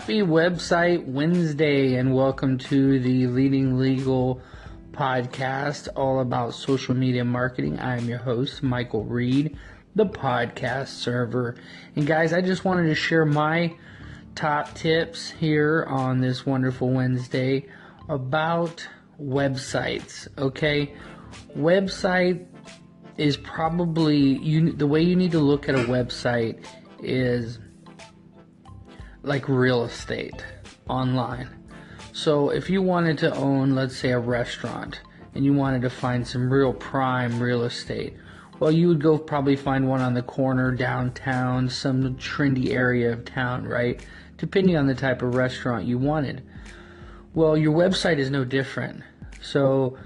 Happy Website Wednesday, and welcome to the Leading Legal podcast, all about social media marketing. I am your host, Michael Reed, the podcast server. And guys, I just wanted to share my top tips here on this wonderful Wednesday about websites. Okay, website is probably, the way you need to look at a website is like real estate online. So if you wanted to own, let's say, a restaurant, and you wanted to find some real prime real estate, well, you would go probably find one on the corner downtown, some trendy area of town, right? Depending on the type of restaurant you wanted. Well, your website is no different. So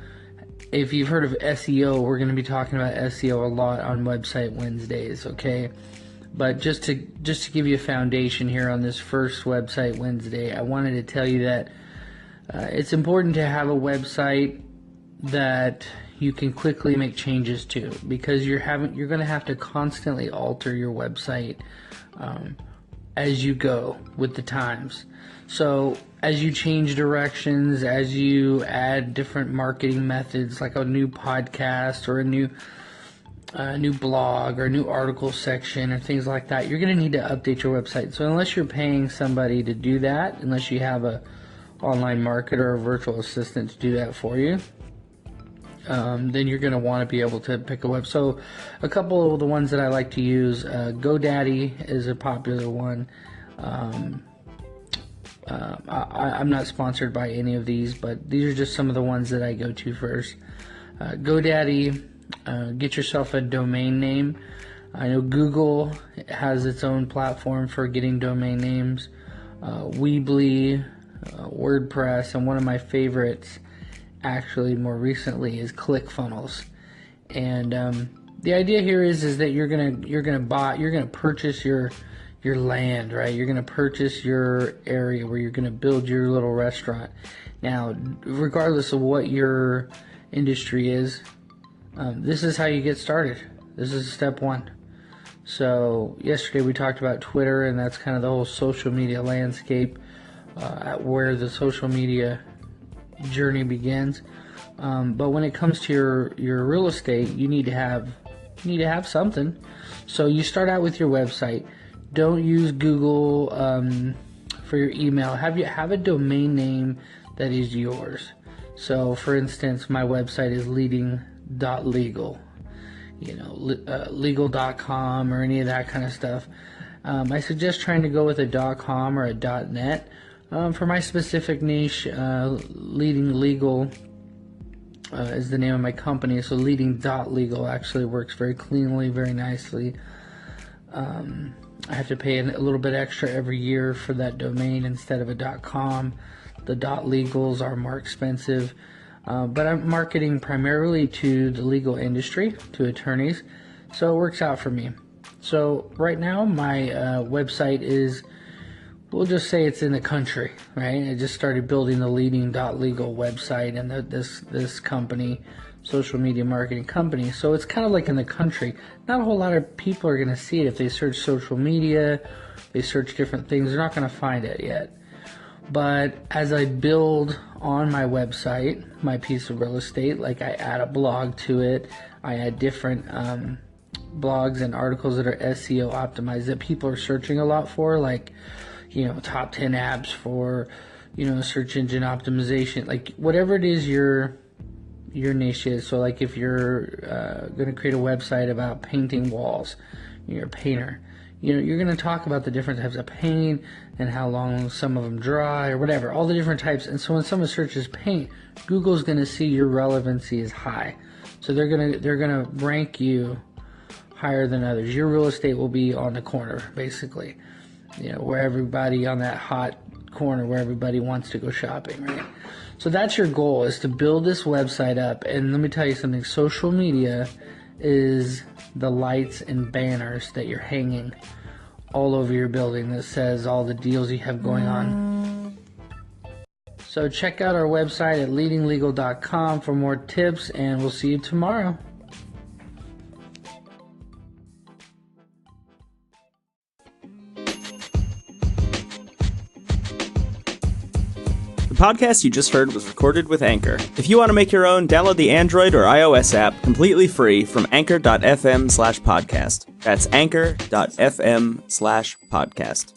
if you've heard of SEO, we're going to be talking about SEO a lot on Website Wednesdays, okay? But just to give you a foundation here on this first Website Wednesday, I wanted to tell you that it's important to have a website that you can quickly make changes to, because you're going to have to constantly alter your website as you go with the times. So as you change directions, as you add different marketing methods like a new podcast or a new blog or a new article section or things like that, you're going to need to update your website. So unless you're paying somebody to do that, unless you have a online marketer or a virtual assistant to do that for you, then you're going to want to be able to pick a web. So a couple of the ones that I like to use, GoDaddy is a popular one. I'm not sponsored by any of these, but these are just some of the ones that I go to first. GoDaddy, get yourself a domain name. I know Google has its own platform for getting domain names. Weebly, WordPress, and one of my favorites, actually more recently, is ClickFunnels. And the idea here is that you're gonna purchase your land, right? You're gonna purchase your area where you're gonna build your little restaurant. Now, regardless of what your industry is, this is how you get started. This is step one. So yesterday we talked about Twitter, and that's kind of the whole social media landscape, where the social media journey begins. But when it comes to your real estate, you need to have something. So you start out with your website. Don't use Google for your email. Have a domain name that is yours. So for instance, my website is legal, legal.com or any of that kind of stuff. I suggest trying to go with a .com or a .net. For my specific niche, Leading Legal is the name of my company, so leading.legal actually works very cleanly, very nicely. I have to pay a little bit extra every year for that domain instead of a .com. The .legals are more expensive. But I'm marketing primarily to the legal industry, to attorneys, so it works out for me. So right now my website is, we'll just say it's in the country, right? I just started building the leading.legal website and this company, social media marketing company. So it's kind of like in the country. Not a whole lot of people are going to see it. If they search social media, they search different things, they're not going to find it yet. But as I build on my website, my piece of real estate, like I add a blog to it, I add different blogs and articles that are SEO optimized that people are searching a lot for, like, top 10 apps for, search engine optimization, like whatever it is your niche is. So like if you're going to create a website about painting walls, you're a painter, you're going to talk about the different types of paint and how long some of them dry or whatever, all the different types. And so when someone searches paint, Google's going to see your relevancy is high. So they're going to rank you higher than others. Your real estate will be on the corner, basically, where everybody on that hot corner where everybody wants to go shopping, right? So that's your goal, is to build this website up. And let me tell you something, social media is the lights and banners that you're hanging all over your building that says all the deals you have going on. So check out our website at leadinglegal.com for more tips, and we'll see you tomorrow. The podcast you just heard was recorded with Anchor. If you want to make your own, download the Android or iOS app completely free from anchor.fm/podcast. That's anchor.fm/podcast.